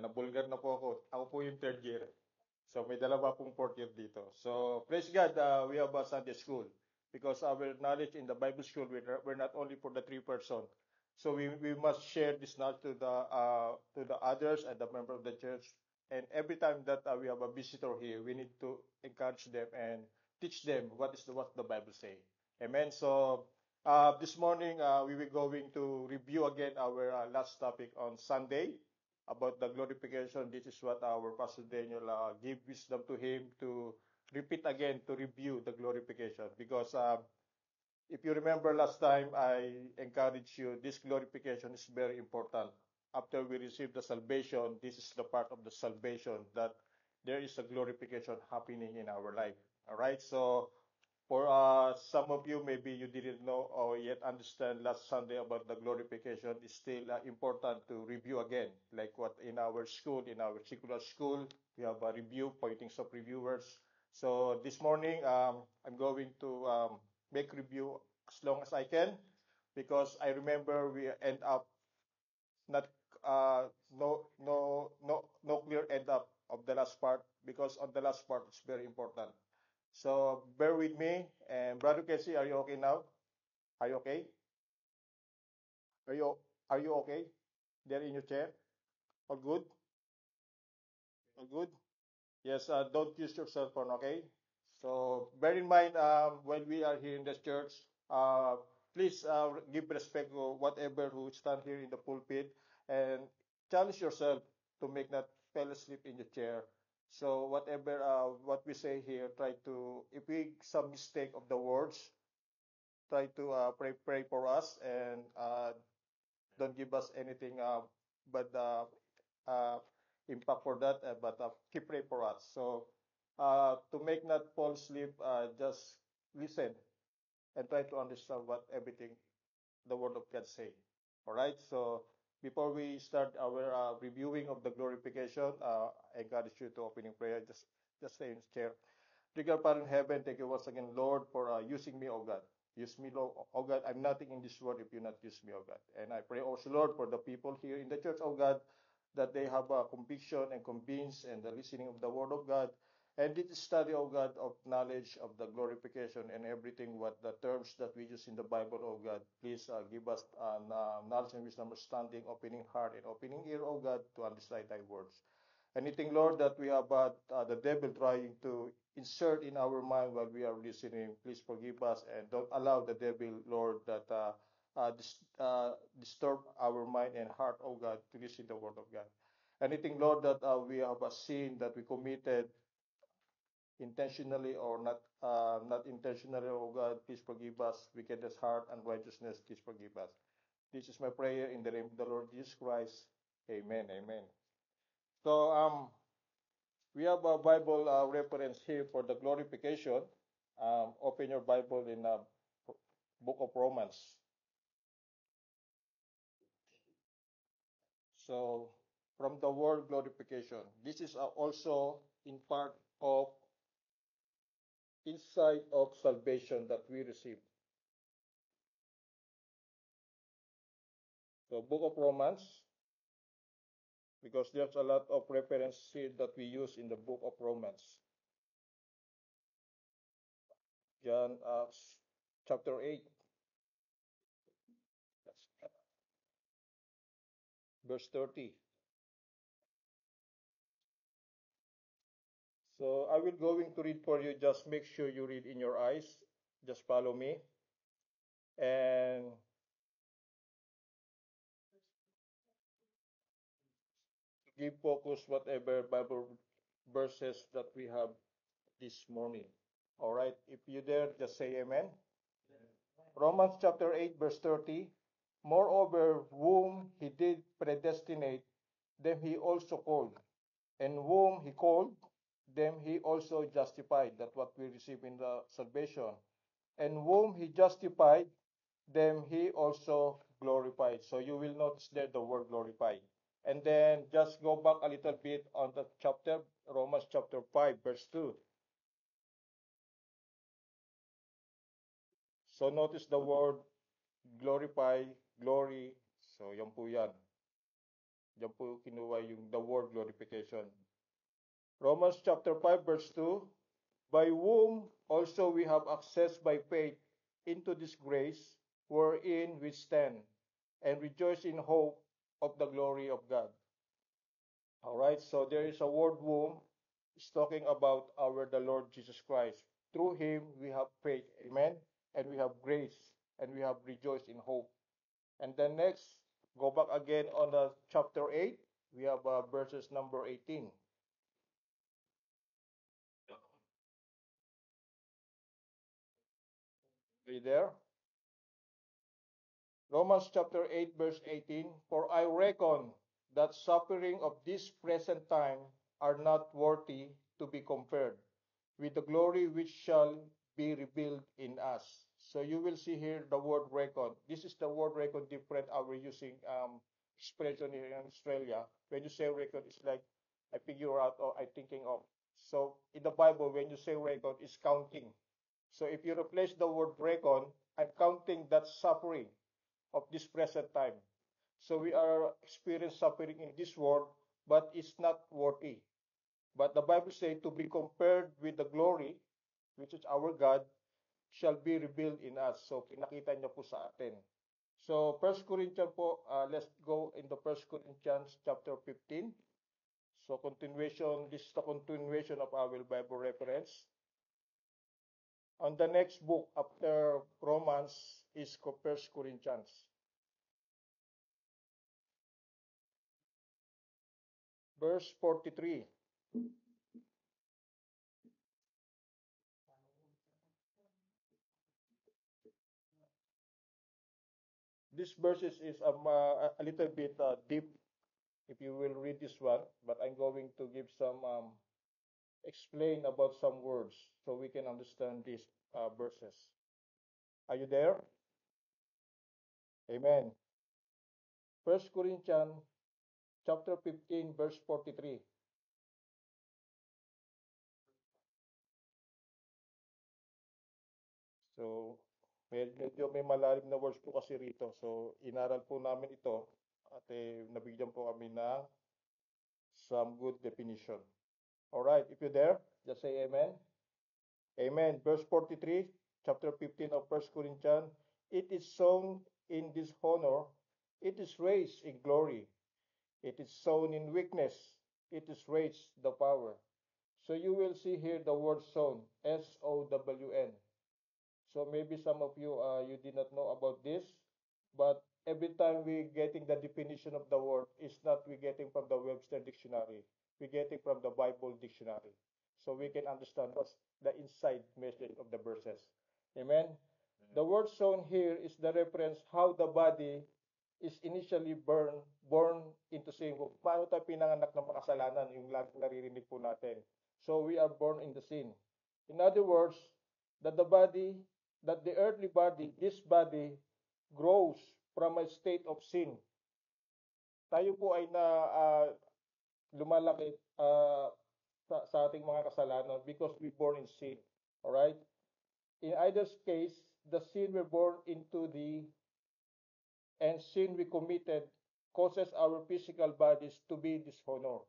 Nabulgar na po ako. Ako po yung third year. So may dalawa pong fourth year dito. So praise God, we have a Sunday school because our knowledge in the Bible school, we're not only for the three person. So we must share this knowledge to the others and the member of the church. And every time that we have a visitor here, we need to encourage them and teach them what the Bible say. Amen. So this morning we will going to review again our last topic on Sunday about the glorification. This is what our Pastor Daniel give wisdom to him to repeat again, to review the glorification. Because if you remember last time, I encouraged you, this glorification is very important. After we receive the salvation, this is the part of the salvation that there is a glorification happening in our life. All right, so for some of you, maybe you didn't know or yet understand last Sunday about the glorification. It's still important to review again, like what in our school, in our secular school, we have a review, pointings of reviewers. So this morning, I'm going to make review as long as I can, because I remember we end up not no clear end up of the last part, because on the last part it's very important. So bear with me. And Brother Casey, are you okay now? Are you okay? Are you are you okay? There in your chair? All good? All good? Yes, don't use your cell phone, okay? So bear in mind, when we are here in the church, uh, please give respect to whatever who stand here in the pulpit, and challenge yourself to make not fell asleep in the chair. So whatever what we say here, try to, if we some mistake of the words, try to pray for us, and don't give us anything but uh, impact for that, but keep praying for us. So to make not fall asleep, just listen and try to understand what everything the Word of God say. All right. So before we start our reviewing of the glorification, I encourage you to open in prayer. Just stay in the chair. Dear Father in heaven, thank you once again, Lord, for using me, oh God. Use me, Lord. Oh God, I'm nothing in this world if you not use me, oh God. And I pray also, Lord, for the people here in the church, oh God, that they have a conviction and convince and the listening of the word of God. And this study, oh God, of knowledge of the glorification and everything, what the terms that we use in the Bible, oh God. Please give us knowledge and wisdom, understanding, opening heart and opening ear, oh God, to understand thy words. Anything, Lord, that we have the devil trying to insert in our mind while we are listening, please forgive us and don't allow the devil, Lord, that disturb our mind and heart, oh God, to listen the word of God. Anything, Lord, that we have a sin that we committed intentionally or not intentionally, oh God, please forgive us. Wickedness, heart, and righteousness, please forgive us. This is my prayer in the name of the Lord Jesus Christ. Amen. Amen. So we have a Bible reference here for the glorification. Open your Bible in book of Romans. So from the word glorification, this is also in part of insight of salvation that we receive. So book of Romans, because there's a lot of reference here that we use in the book of Romans. John chapter 8, verse 30. So I will going to read for you. Just make sure you read in your eyes. Just follow me and give focus whatever Bible verses that we have this morning. All right. If you dare, just say amen. Romans chapter 8, verse 30. Moreover, whom he did predestinate, them he also called. And whom he called, them he also justified. That's what we receive in the salvation. And whom he justified, them he also glorified. So you will notice there the word glorified. And then just go back a little bit on the chapter, Romans chapter 5, verse 2. So notice the word glorify, glory. So yan po yan. Diyan po kinuha yung the word glorification. Romans chapter 5 verse 2, by whom also we have access by faith into this grace wherein we stand and rejoice in hope of the glory of God. All right, so there is a word whom is talking about our the Lord Jesus Christ. Through him we have faith, amen, and we have grace, and we have rejoiced in hope. And then next, go back again on chapter 8, we have verses number 18. Are you there? Romans chapter 8 verse 18, for I reckon that suffering of this present time are not worthy to be compared with the glory which shall be revealed in us. So you will see here the word reckon. This is the word reckon different our using expression here in Australia. When you say reckon, it's like I figure out or I thinking of. So in the Bible, when you say reckon, it's counting. So if you replace the word reckon, I'm counting that suffering of this present time. So we are experiencing suffering in this world, but it's not worthy. But the Bible says to be compared with the glory, which is our God, shall be revealed in us. So pinakita niya po sa atin. So 1 Corinthians po, let's go in the 1 Corinthians chapter 15. So continuation, this is the continuation of our Bible reference. On the next book after Romans is 1 Corinthians. Verse 43. This verse is a little bit deep if you will read this one, but I'm going to give some explain about some words so we can understand these verses. Are you there? Amen. 1 Corinthians chapter 15 verse 43. So, medyo may malalim na words po kasi rito. So, inaral po namin ito at nabigyan po kami ng some good definition. All right, if you're there, just say amen. Amen. Verse 43, chapter 15 of 1 Corinthians. It is sown in dishonor, it is raised in glory. It is sown in weakness, it is raised the power. So you will see here the word sown, S-O-W-N. So maybe some of you you did not know about this, but every time we getting the definition of the word, it's not we getting from the Webster dictionary. We getting from the Bible dictionary. So we can understand what's the inside message of the verses. Amen. The word sown here is the reference how the body is initially born into sin. Paano tayo pinanganak ng makasalanan? Yung naririnig po natin. So we are born in the sin. In other words, that the earthly body, this body, grows from a state of sin. Tayo po ay lumalaki sa ating mga kasalanan because we born in sin. Alright? In either case, the sin we're born into and sin we committed causes our physical bodies to be dishonor.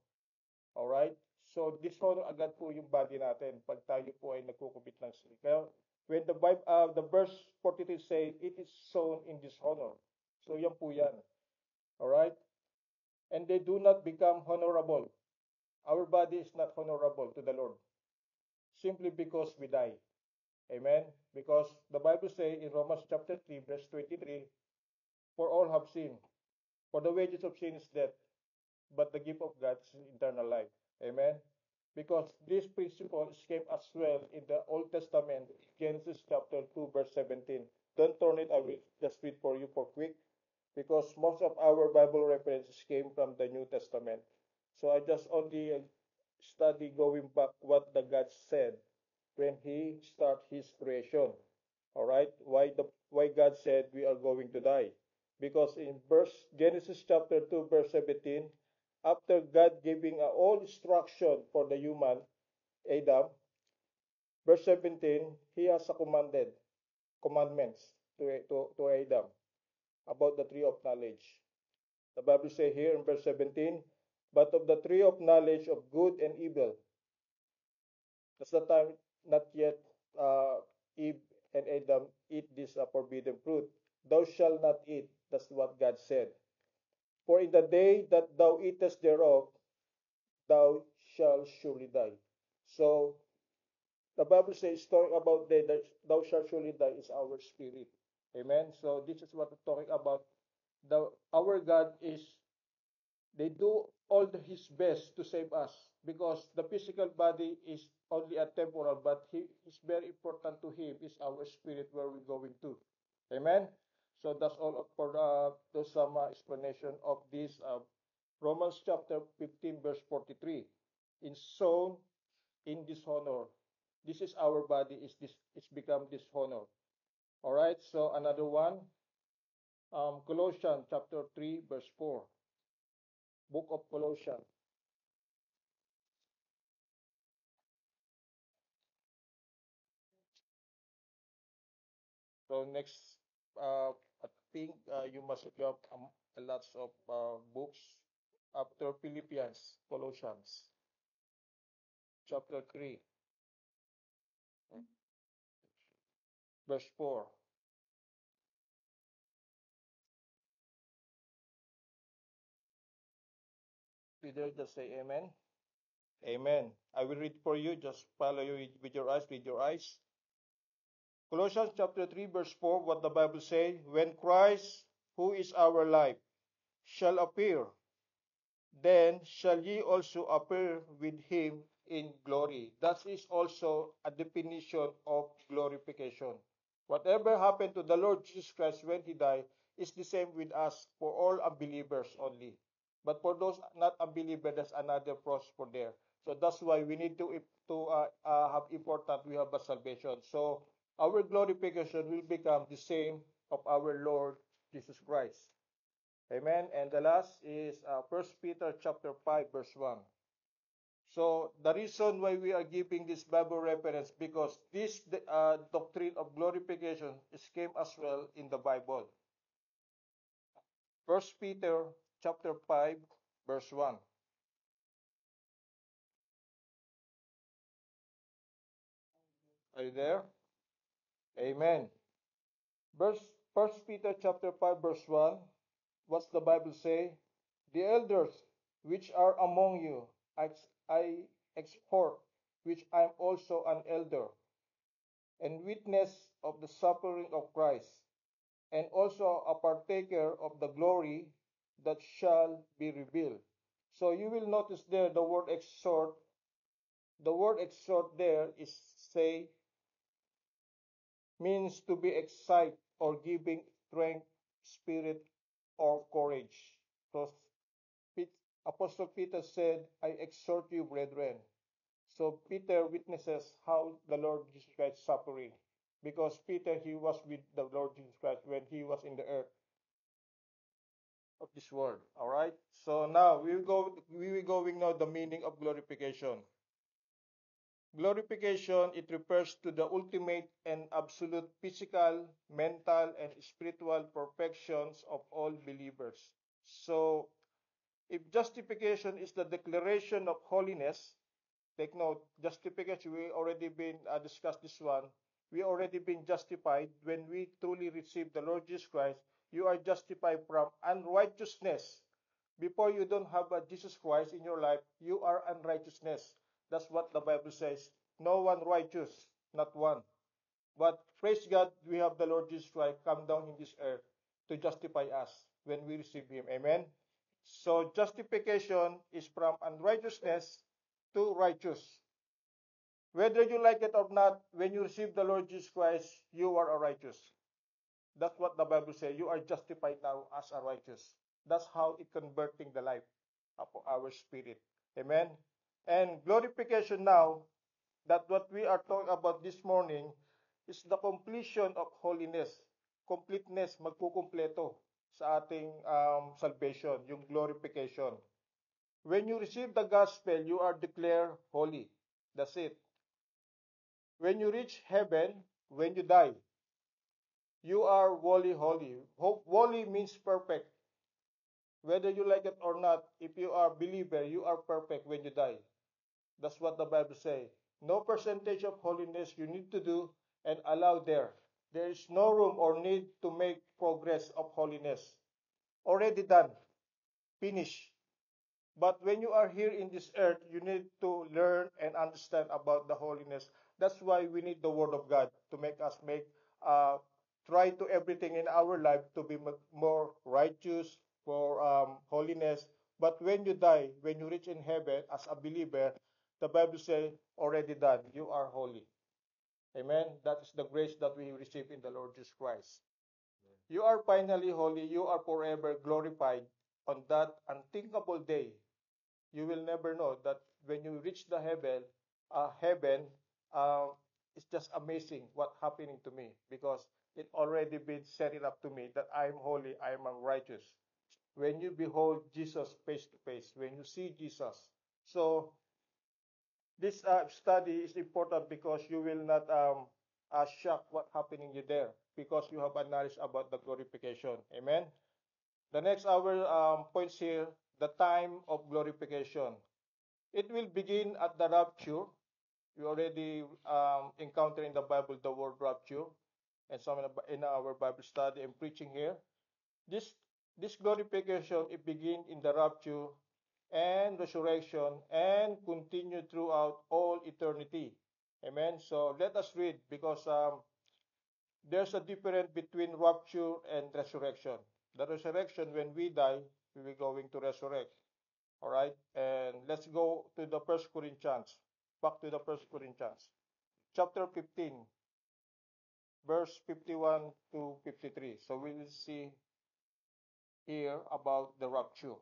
Alright? So, dishonor agad po yung body natin pag tayo po ay nagkukumit ng sin. Kaya, when the verse 43 say, it is sown in dishonor. So, yan po yan. Alright? And they do not become honorable. Our body is not honorable to the Lord. Simply because we die. Amen? Because the Bible says in Romans chapter 3, verse 23, for all have sinned. For the wages of sin is death, but the gift of God is eternal life. Amen? Because this principle came as well in the Old Testament, Genesis chapter 2, verse 17. Don't turn it, I will just read for you for quick. Because most of our Bible references came from the New Testament. So I just only study going back what the God said when He started His creation. All right, why God said we are going to die? Because in Genesis chapter 2, verse 17, after God giving all instruction for the human Adam, verse 17, He has a commandments to Adam about the tree of knowledge. The Bible says here in verse 17, but of the tree of knowledge of good and evil, that's the time not yet Eve and Adam eat this forbidden fruit. Thou shalt not eat. That's what God said. For in the day that thou eatest thereof, thou shalt surely die. So the Bible says, talking about that thou shalt surely die is our spirit. Amen. So this is what we're talking about. Our God is, they do all his best to save us because the physical body is only a temporal, but he is very important to him is our spirit where we're going to. Amen. So that's all for those some explanation of this Romans chapter 15 verse 43. In sown in dishonor. This is our body is this it's become dishonor. All right. So another one, Colossians chapter 3 verse 4. Book of Colossians. So next, I think you must have a lots of books after Philippians, Colossians, chapter 3, verse 4. Peter, just say amen. Amen. I will read for you. Just follow you with your eyes, with your eyes. Colossians chapter 3, verse 4, what the Bible says, when Christ, who is our life, shall appear, then shall ye also appear with him in glory. That is also a definition of glorification. Whatever happened to the Lord Jesus Christ when he died is the same with us for all unbelievers only. But for those not unbelievers, there's another process for there. So that's why we need to have important we have a salvation. So our glorification will become the same of our Lord Jesus Christ. Amen. And the last is 1 Peter chapter 5 verse 1. So the reason why we are giving this Bible reference because this doctrine of glorification is came as well in the Bible. 1 Peter chapter 5 verse 1. Are you there? Amen. Verse 1 Peter chapter 5 verse 1. What's the Bible say? The elders which are among you, I exhort, which I am also an elder, and witness of the suffering of Christ, and also a partaker of the glory that shall be revealed. So you will notice there the word exhort. The word exhort there is say means to be excite or giving strength, spirit, or courage. So Apostle Peter said, I exhort you, brethren. So Peter witnesses how the Lord Jesus Christ suffering. Because Peter, he was with the Lord Jesus Christ when he was in the earth of this world. All right. So now we will going now the meaning of glorification. Glorification, it refers to the ultimate and absolute physical, mental, and spiritual perfections of all believers. So if justification is the declaration of holiness, take note, justification, we already been discussed this one. We already been justified when we truly receive the Lord Jesus Christ. You are justified from unrighteousness. Before you don't have a Jesus Christ in your life, you are unrighteousness. That's what the Bible says. No one righteous, not one. But praise God, we have the Lord Jesus Christ come down in this earth to justify us when we receive Him. Amen. So justification is from unrighteousness to righteous. Whether you like it or not, when you receive the Lord Jesus Christ, you are a righteous. That's what the Bible says. You are justified now as a righteous. That's how it converting the life of our spirit. Amen. And glorification now, that what we are talking about this morning is the completion of holiness. Completeness, magkukumpleto sa ating salvation, yung glorification. When you receive the gospel, you are declared holy. That's it. When you reach heaven, when you die, you are wholly holy. Holy means perfect. Whether you like it or not, if you are a believer, you are perfect when you die. That's what the Bible says. No percentage of holiness you need to do and allow there. There is no room or need to make progress of holiness. Already done. Finish. But when you are here in this earth, you need to learn and understand about the holiness. That's why we need the Word of God to make us uh, try to everything in our life to be more righteous for holiness. But when you die, when you reach in heaven as a believer, the Bible says, already done. You are holy. Amen. That is the grace that we receive in the Lord Jesus Christ. You are finally holy. You are forever glorified on that unthinkable day. You will never know that when you reach the heaven, uh, it's just amazing what happening to me because it already been set it up to me that I am holy, I am righteous. When you behold Jesus face to face, when you see Jesus, so this study is important because you will not shock what happening you there because you have a knowledge about the glorification. Amen. The next our points here, the time of glorification. It will begin at the rapture. We already encounter in the Bible the word rapture, and some in our Bible study and preaching here. This this glorification it begins in the rapture and resurrection and continue throughout all eternity. Amen. So let us read because there's a difference between rapture and resurrection. The resurrection, when we die, we will going to resurrect. All right, and let's go to the First Corinthians. Back to the First Corinthians, chapter 15, verse 51 to 53. So we will see here about the rapture.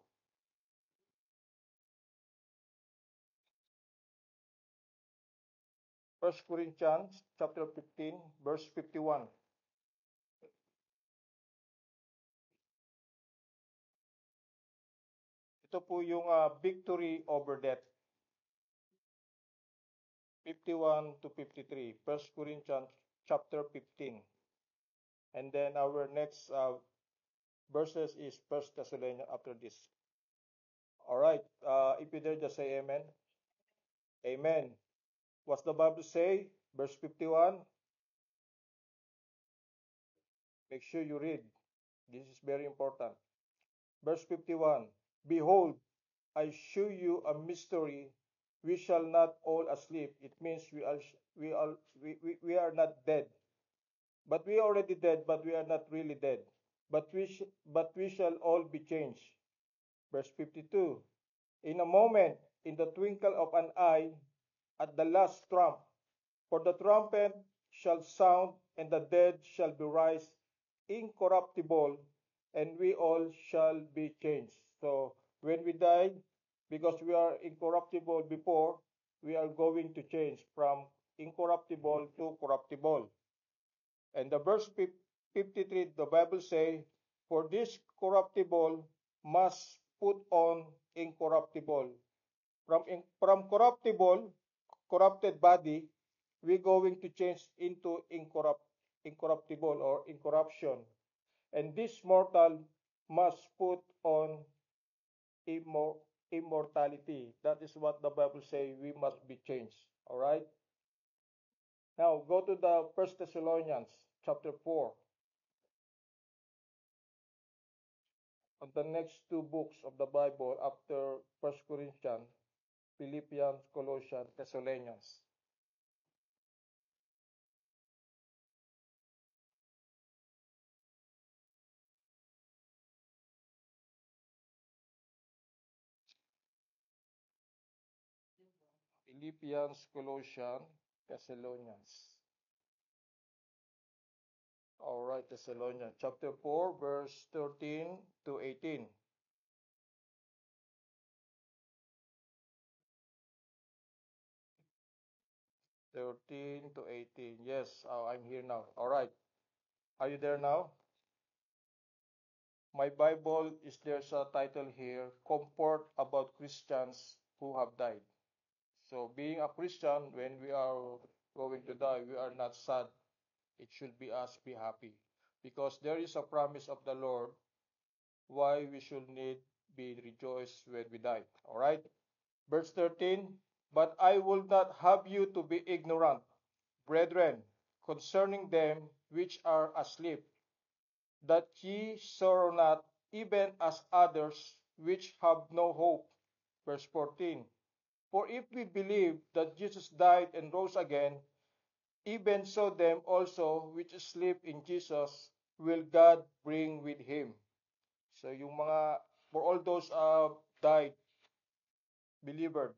First Corinthians, chapter 15, verse 51. Ito po yung victory over death. 51 to 53. First Corinthians, chapter 15. And then our next verses is First Thessalonians after this. All right. If you dare, just say amen. Amen. What's the Bible say? Verse 51. Make sure you read. This is very important. Verse 51. Behold, I show you a mystery. We shall not all asleep. It means we are not dead. But we are already dead, but we are not really dead. But we shall all be changed. Verse 52. In a moment, in the twinkle of an eye, at the last trump, for the trumpet shall sound, and the dead shall be raised incorruptible, and we all shall be changed. So when we die, because we are incorruptible before, we are going to change from incorruptible to corruptible. And the verse 53, the Bible say, for this corruptible must put on incorruptible. From corrupted body, we're going to change into incorruptible or incorruption. And this mortal must put on immortality. That is what the Bible says we must be changed. All right? Now go to the First Thessalonians chapter 4. On the next two books of the Bible after First Corinthians, Philippians, Colossians, Thessalonians. Philippians, Colossians, Thessalonians. All right, Thessalonians, chapter 4, verse 13 to 18. 13 to 18. Yes, I'm here now. All right. Are you there now? My Bible is there's a title here, Comfort About Christians Who Have Died. So being a Christian, when we are going to die, we are not sad. It should be us be happy. Because there is a promise of the Lord why we should need be rejoiced when we die. All right? Verse 13, but I will not have you to be ignorant, brethren, concerning them which are asleep, that ye sorrow not, even as others which have no hope. Verse 14, for if we believe that Jesus died and rose again, even so them also which sleep in Jesus will God bring with him. So yung mga, for all those died, believer,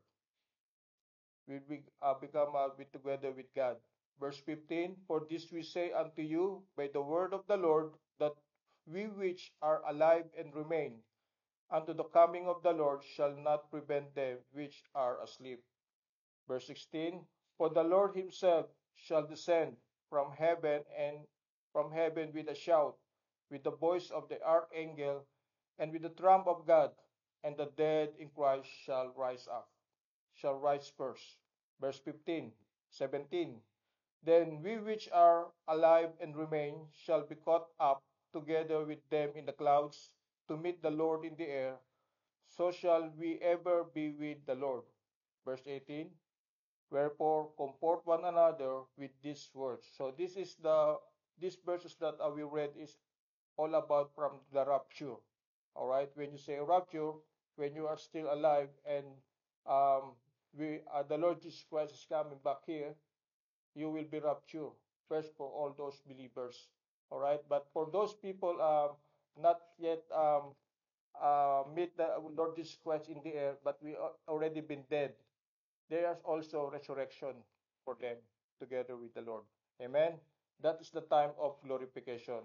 will be, become with together with God. Verse 15, for this we say unto you by the word of the Lord, that we which are alive and remain unto the coming of the Lord shall not prevent them which are asleep. Verse 16, for the Lord himself shall descend from heaven and from heaven with a shout, with the voice of the archangel, and with the trump of God, and the dead in Christ shall rise first. Verse 15, 17, then we which are alive and remain shall be caught up together with them in the clouds to meet the Lord in the air. So shall we ever be with the Lord. Verse 18, wherefore comfort one another with these words. So these verses that we read is all about from the rapture. All right, when you say rapture, when you are still alive and um, we the Lord Jesus Christ is coming back here, you will be raptured first for all those believers. All right, but for those people not yet meet the Lord Jesus Christ in the air, but we already been dead, there is also resurrection for them together with the Lord. Amen. That is the time of glorification.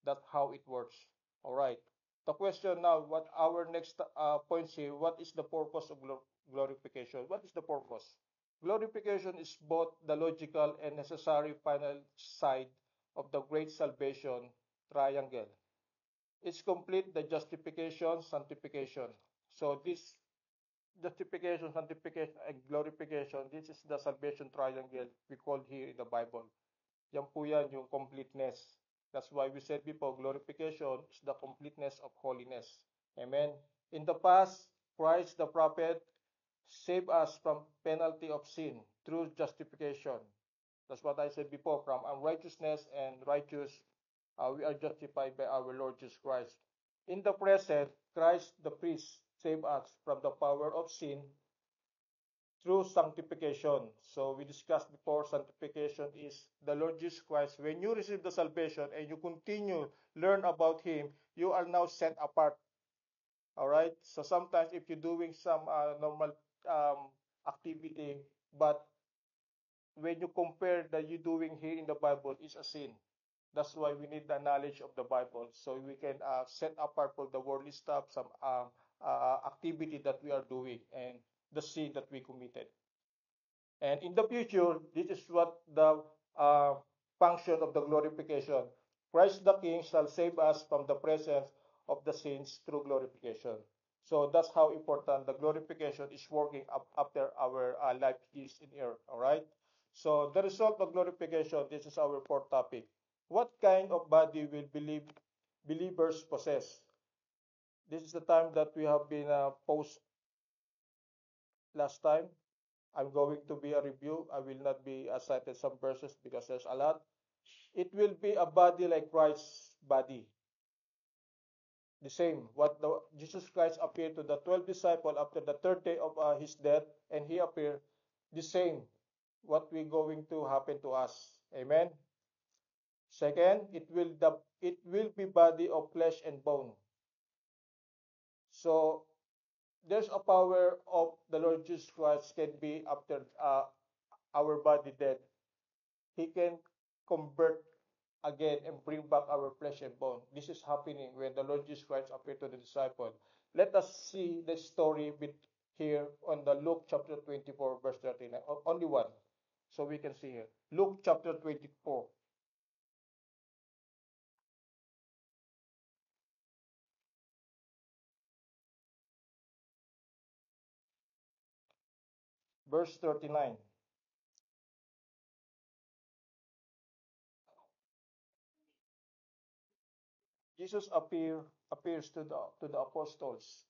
That's how it works. All right. The question now, what our next points here, what is the purpose of glorification? What is the purpose? Glorification is both the logical and necessary final side of the great salvation triangle. It's complete the justification, sanctification. So this justification, sanctification, and glorification, this is the salvation triangle we call here in the Bible. Yan po yan, yung completeness. That's why we said before, glorification is the completeness of holiness. Amen. In the past, Christ the prophet saved us from penalty of sin through justification. That's what I said before, from unrighteousness and righteous, we are justified by our Lord Jesus Christ. In the present, Christ the priest saved us from the power of sin through sanctification. So we discussed before, sanctification is the Lord Jesus Christ. When you receive the salvation and you continue learn about Him, you are now set apart. All right. So sometimes if you're doing some normal activity, but when you compare that you doing here in the Bible is a sin. That's why we need the knowledge of the Bible so we can set apart for the worldly stuff, some activity that we are doing and the sin that we committed. And in the future, this is what the uh, function of the glorification. Christ the King shall save us from the presence of the sins through glorification. So that's how important the glorification is working up after our life is in earth. All right. So the result of glorification. This is our fourth topic. What kind of body will believers possess? This is the time that we have been post last time. I'm going to be a review. I will not be cited some verses because there's a lot. It will be a body like Christ's body. The same. What Jesus Christ appeared to the 12 disciples after the third day of his death, and he appeared the same. What will going to happen to us? Amen. Second, it will be body of flesh and bone. So there's a power of the Lord Jesus Christ can be after our body death. He can convert again and bring back our flesh and bone. This is happening when the Lord Jesus Christ appeared to the disciple. Let us see the story here on the Luke chapter 24, verse 39. Only one. So we can see here. Luke chapter 24. Verse 39. Jesus appears to the apostles.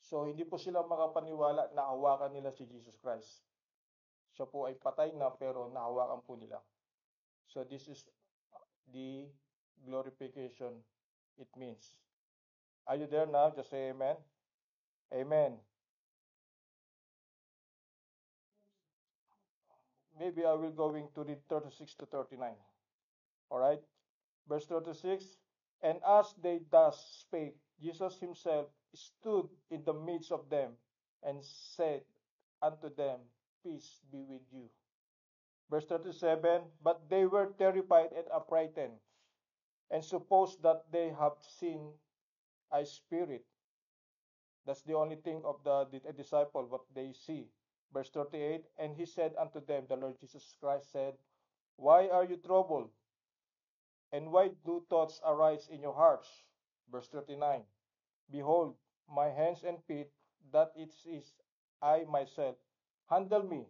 So, hindi po sila makapaniwala na hawakan nila si Jesus Christ. Siya po ay patay na pero nahawakan po nila. So, this is the glorification it means. Are you there now? Just say amen. Amen. Maybe I will going to read 36 to 39. All right? Verse 36. And as they thus spake, Jesus himself stood in the midst of them and said unto them, Peace be with you. Verse 37. But they were terrified and affrighted, and supposed that they have seen a spirit. That's the only thing of the disciple, what they see. Verse 38. And he said unto them, the Lord Jesus Christ said, Why are you troubled? And why do thoughts arise in your hearts? Verse 39. Behold, my hands and feet, that it is I myself. Handle me,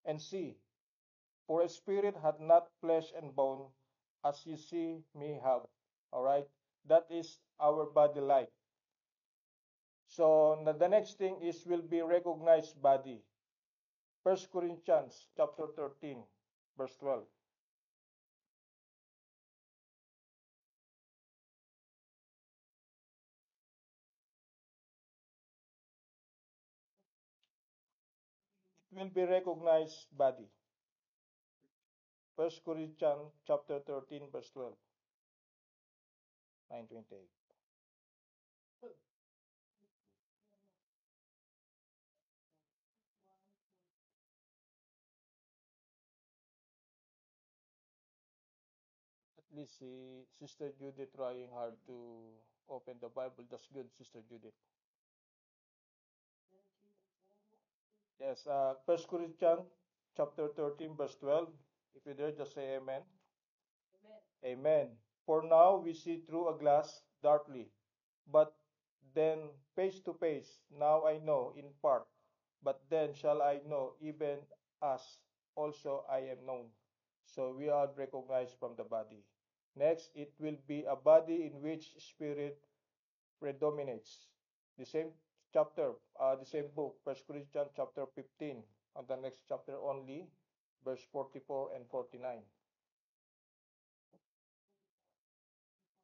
and see. For a spirit hath not flesh and bone, as you see me have. All right? That is our body like. So the next thing is will be recognized body. 1 Corinthians chapter 13, verse 12. It will be recognized body. 1 Corinthians chapter 13, verse 12. 9:28. At least si Sister Judith trying hard to open the Bible. That's good, Sister Judith. Yes, 1 Corinthians chapter 13, verse 12. If you're there, just say amen. Amen. For now we see through a glass darkly, but then face to face. Now I know in part, but then shall I know, even as also I am known. So we are recognized from the body. Next, it will be a body in which spirit predominates. The same chapter, the same book, 1 Corinthians chapter 15, on the next chapter only, verse 44 and 49.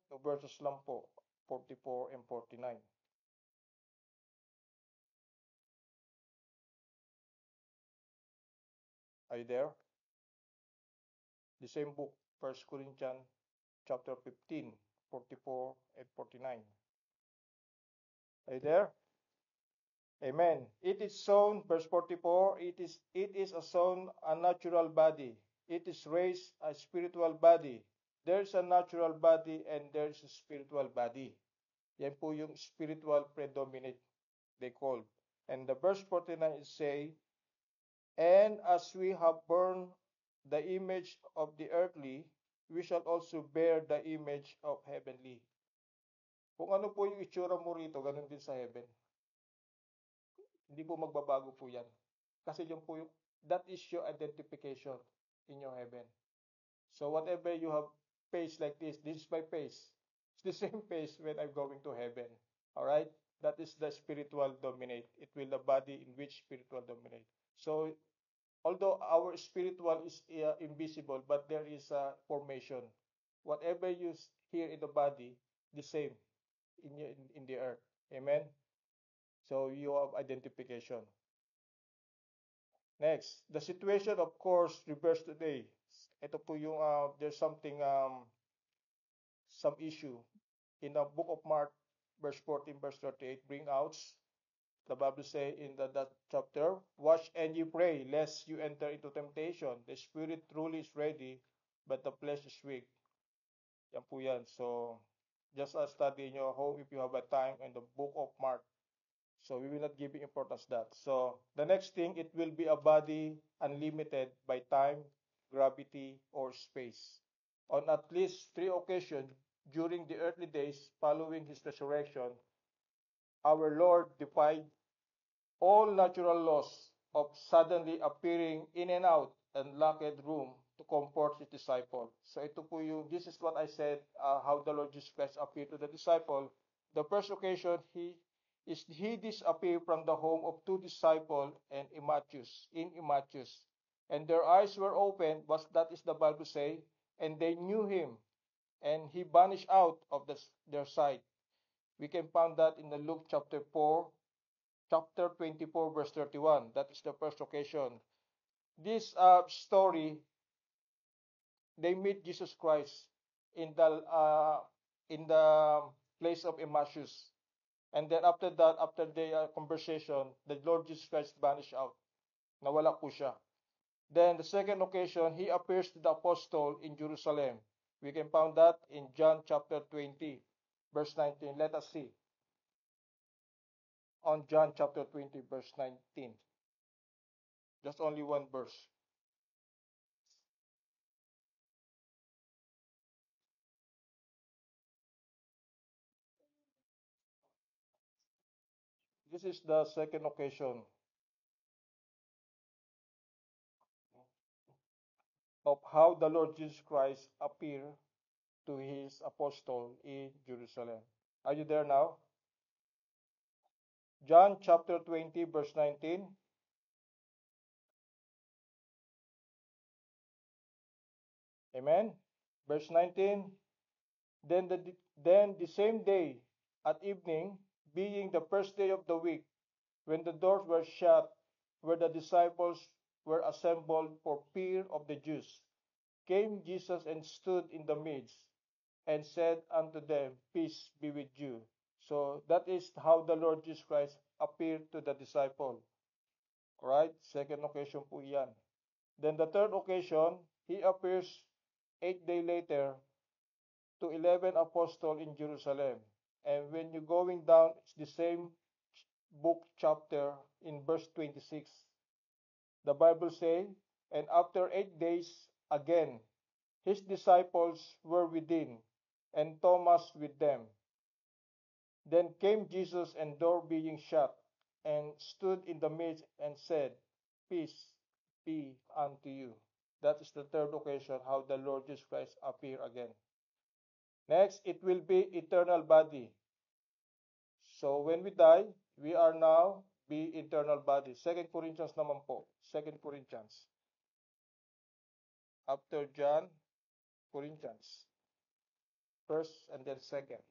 So verses lang po, 44 and 49. Are you there? The same book, 1 Corinthians chapter 15, 44 and 49. Are you there? Amen. It is sown, verse 44, it is a sown a natural body. It is raised a spiritual body. There's a natural body and there's a spiritual body. Yan po yung spiritual predominate, they call. And the verse 49 is say, And as we have borne the image of the earthly, we shall also bear the image of heavenly. Kung ano po yung itsura mo rito, ganun din sa heaven. Hindi po magbabago po yan. Kasi yung po yung, that is your identification in your heaven. So whatever you have face like this is my face. It's the same face when I'm going to heaven. Alright? That is the spiritual dominate. It will the body in which spiritual dominate. So although our spiritual is invisible, but there is a formation. Whatever you hear in the body, the same in the earth. Amen? So you have identification. Next, the situation of course reversed today. Ito po yung there's something some issue in the book of Mark verse 14 verse 38 bring out the Bible say in that chapter, watch and you pray lest you enter into temptation. The spirit truly is ready, but the flesh is weak. Yan po yan. So just study in your home if you have a time in the book of Mark. So we will not give importance that. So the next thing, it will be a body unlimited by time, gravity, or space. On at least 3 occasions during the earthly days following his resurrection, our Lord defied all natural laws of suddenly appearing in and out and locked room to comfort his disciple. So ito po yung, this is what I said, how the Lord Jesus Christ appeared to the disciple. The first occasion, he is he disappeared from the home of two disciples and Emmaus. And their eyes were opened, but that is the Bible say, and they knew him, and he vanished out of their sight. We can find that in the Luke chapter 4, chapter 24, verse 31. That is the first occasion. This story, they meet Jesus Christ in the place of Emmaus. And then after that, after the conversation, the Lord Jesus Christ vanished out. Nawala po siya. Then the second occasion, he appears to the apostle in Jerusalem. We can find that in John chapter 20, verse 19. Let us see. On John chapter 20, verse 19. Just only one verse. This is the second occasion of how the Lord Jesus Christ appeared to his apostle in Jerusalem. Are you there now? John chapter 20, verse 19. Amen. Verse 19. Then the same day at evening, being the first day of the week, when the doors were shut, where the disciples were assembled for fear of the Jews, came Jesus and stood in the midst, and said unto them, Peace be with you. So that is how the Lord Jesus Christ appeared to the disciple. Alright? Second occasion po yan. Then the third occasion, he appears 8 days later to 11 apostles in Jerusalem. And when you're going down, it's the same book chapter in verse 26. The Bible say, and after 8 days again, his disciples were within, and Thomas with them. Then came Jesus, and door being shut, and stood in the midst, and said, Peace be unto you. That is the third occasion how the Lord Jesus Christ appear again. Next, it will be eternal body. So when we die, we are now be eternal body. 2 Corinthians naman po. 2 Corinthians. After John, Corinthians. First and then second.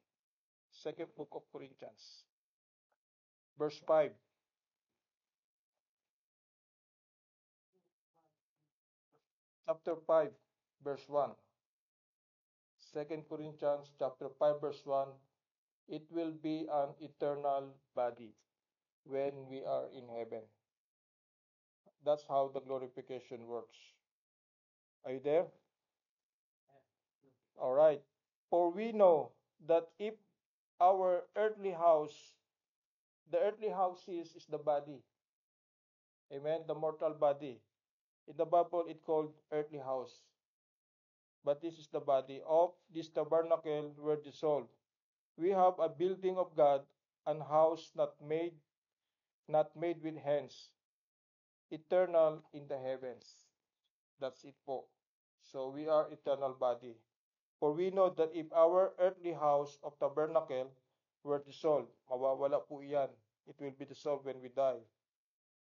Second book of Corinthians. Verse 5. Chapter 5, verse 1. 2 Corinthians chapter 5, verse 1. It will be an eternal body when we are in heaven. That's how the glorification works. Are you there? All right. For we know that if our earthly house, the earthly house is the body. Amen. The mortal body. In the Bible, it called earthly house. But this is the body of this tabernacle were dissolved. We have a building of God, an house not made with hands, eternal in the heavens. That's it po. So we are eternal body. For we know that if our earthly house of tabernacle were dissolved, mawawala po iyan. It will be dissolved when we die.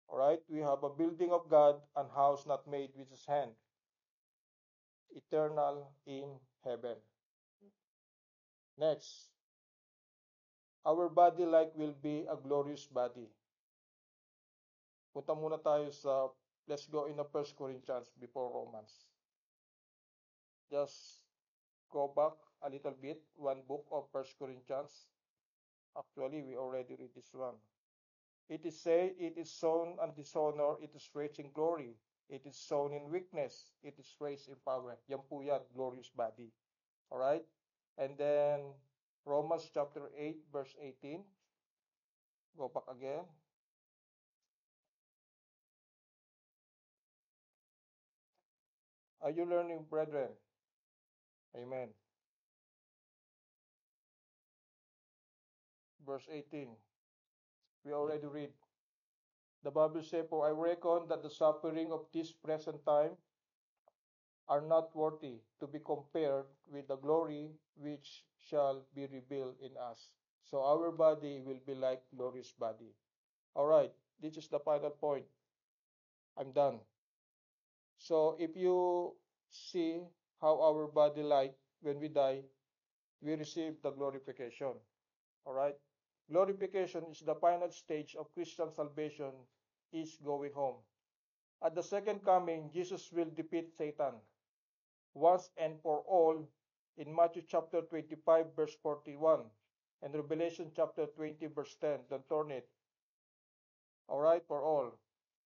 Alright? We have a building of God, an house not made with his hand, eternal in heaven. Next, our body like will be a glorious body. Punta muna tayo sa, let's go in the 1 Corinthians before Romans. Just go back a little bit, one book of 1 Corinthians. Actually, we already read this one. It is said, it is sown in dishonor, it is raised in glory. It is sown in weakness, it is raised in power. Yan po yan, glorious body. Alright? And then, Romans chapter 8, verse 18. Go back again. Are you learning, brethren? Amen. Verse 18. We already read. The Bible says, For I reckon that the suffering of this present time are not worthy to be compared with the glory which shall be revealed in us. So our body will be like glorious body. All right, this is the final point. I'm done. So if you see how our body like when we die, we receive the glorification. All right. Glorification is the final stage of Christian salvation is going home. At the second coming, Jesus will defeat Satan once and for all in Matthew chapter 25 verse 41 and Revelation chapter 20 verse 10. Don't turn it. All right, for all.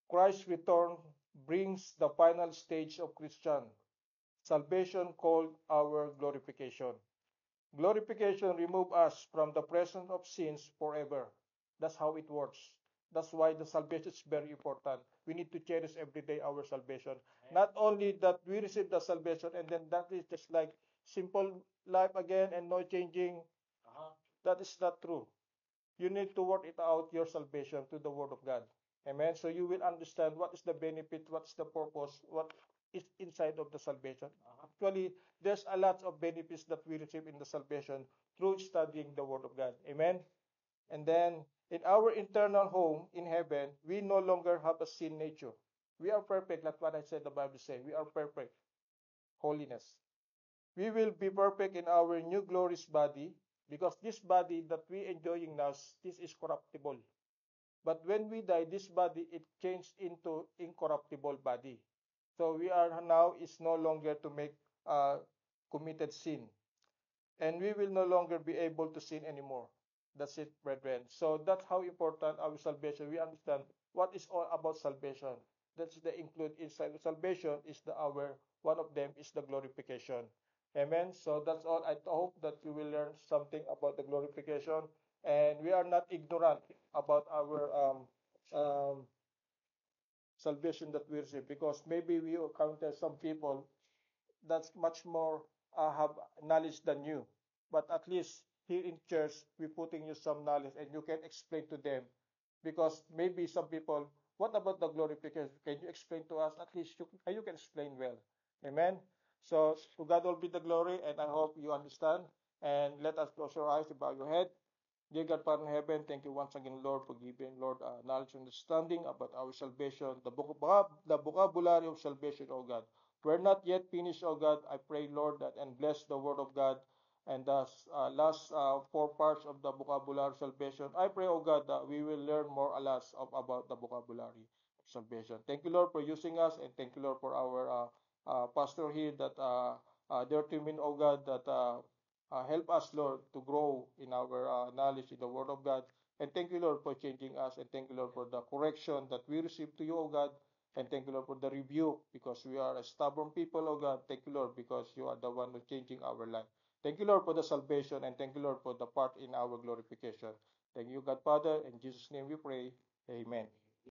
Christ's return brings the final stage of Christian salvation called our glorification. Glorification removes us from the presence of sins forever. That's how it works. That's why the salvation is very important. We need to cherish every day our salvation. Not only that we receive the salvation and then that is just like simple life again and no changing. That is not true. You need to work it out your salvation to the Word of God. Amen. So you will understand what is the benefit, what's the purpose, what is inside of the salvation. Actually, there's a lot of benefits that we receive in the salvation through studying the Word of God. Amen. And then in our internal home in heaven, we no longer have a sin nature. We are perfect, like what I said the Bible says. We are perfect. Holiness. We will be perfect in our new glorious body because this body that we enjoying now, this is corruptible. But when we die, this body, it changed into incorruptible body. So we are now is no longer to make committed sin. And we will no longer be able to sin anymore. That's it, brethren. So that's how important our salvation. We understand what is all about salvation. That's the include inside salvation is the our one of them is the glorification. Amen. So that's all. I hope that you will learn something about the glorification, and we are not ignorant about our um, salvation that we receive because maybe we encounter some people that's much more have knowledge than you. But at least here in church, we're putting you some knowledge and you can explain to them. Because maybe some people, what about the glorification? Can you explain to us? At least you can explain well. Amen. So to God will be the glory, and I hope you understand. And let us close our eyes, bow your head. Dear God, Father in heaven, thank you once again, Lord, for giving, Lord, knowledge and understanding about our salvation, the vocabulary of salvation, O God. We're not yet finished, O God. I pray, Lord, that and bless the word of God and the last four parts of the vocabulary of salvation. I pray, O God, that we will learn more alas about the vocabulary of salvation. Thank you, Lord, for using us, and thank you, Lord, for our pastor here that their team in, O God, that help us, Lord, to grow in our knowledge in the Word of God. And thank you, Lord, for changing us. And thank you, Lord, for the correction that we receive to you, O God. And thank you, Lord, for the rebuke because we are a stubborn people, O God. Thank you, Lord, because you are the one who changing our life. Thank you, Lord, for the salvation. And thank you, Lord, for the part in our glorification. Thank you, God, Father. In Jesus' name we pray. Amen.